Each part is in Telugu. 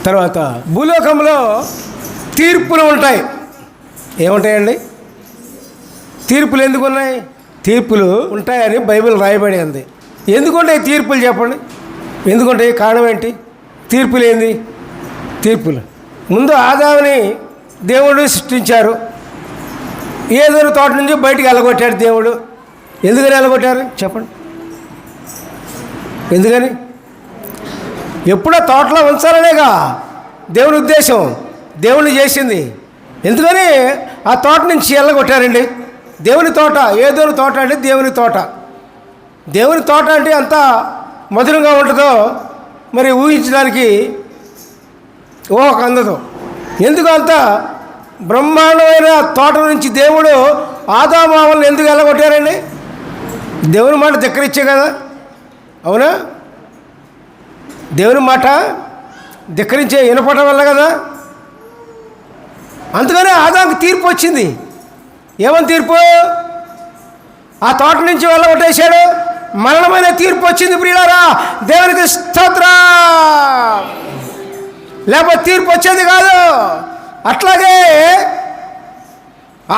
తర్వాత భూలోకంలో తీర్పులు ఉంటాయి. ఏముంటాయండి? తీర్పులు ఎందుకు ఉన్నాయి? తీర్పులు ఉంటాయని బైబిల్ రాయబడి ఉంది. ఎందుకుంటాయి తీర్పులు చెప్పండి? ఎందుకుంటాయి? కారణం ఏంటి? తీర్పులు ఏంది? తీర్పులు ముందు ఆదాముని దేవుడు సృష్టించారు. ఏదైనా తోట నుంచి బయటికి వెళ్ళగొట్టాడు దేవుడు. ఎందుకని వెళ్ళగొట్టారు చెప్పండి? ఎందుకని? ఎప్పుడో తోటలో ఉంచాలనేగా దేవుని ఉద్దేశం, దేవుని చేసింది. ఎందుకని ఆ తోట నుంచి వెళ్ళగొట్టారండి? దేవుని తోట, ఏదోని తోట అంటే దేవుని తోట. దేవుని తోట అంటే అంత మధురంగా ఉంటుందో మరి ఊహించడానికి అందదు. ఎందుకు అంత బ్రహ్మాండమైన తోట నుంచి దేవుడు ఆదామావలను ఎందుకు వెళ్ళగొట్టారండి? దేవుని మాట ధిక్కరించే కదా, అవునా? దేవుని మాట ధిక్కరించే వినపడటం వల్ల కదా. అందుకనే ఆదాముకి తీర్పు వచ్చింది. ఏమని తీర్పు? ఆ తోట నుంచి వెళ్ళగొట్టేశాడు, మరణమైన తీర్పు వచ్చింది. ప్రియులారా, దేవునికి స్తోత్రం. లేకపోతే తీర్పు వచ్చేది కాదు. అట్లాగే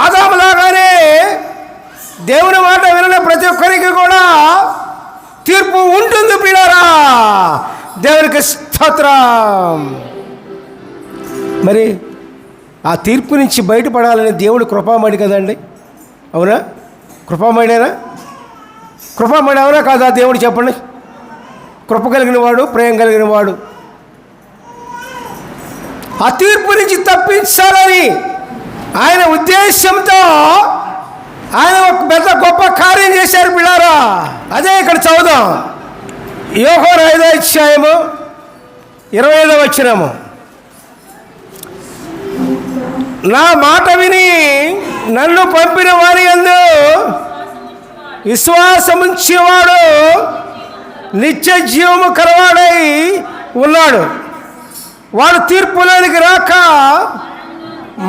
ఆదాములాగానే దేవుని మాట వినని ప్రతి ఒక్కరికి కూడా తీర్పు ఉంటుంది. ప్రియులారా, దేవునికి స్తోత్రం. మరి ఆ తీర్పు నుంచి బయటపడాలని దేవుడు కృపామడి కదండి, అవునా? కృపామడేనా? కృపామడి అవునా కాదా? దేవుడు చెప్పండి. కృప కలిగిన వాడు, ప్రేమ కలిగిన వాడు. ఆ తీర్పు నుంచి తప్పించాలని ఆయన ఉద్దేశంతో ఆయన ఒక పెద్ద గొప్ప కార్యం చేశారు పిల్లారా. అదే ఇక్కడ చదువుదాం. యోహాను 5వ అధ్యాయము 25వ వచనము. నా మాట విని నన్ను పంపిన వారి యందు విశ్వాసముంచేవాడు నిత్య జీవము కలవాడై ఉన్నాడు. వాడు తీర్పులోనికి రాక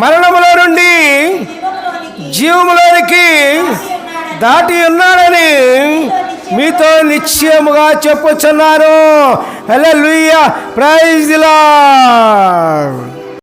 మరణములో నుండి జీవములోనికి దాటి ఉన్నాడని మీతో నిశ్చయముగా చెప్పుచున్నాను. హల్లెలూయా, ప్రైజ్ ది లార్డ్.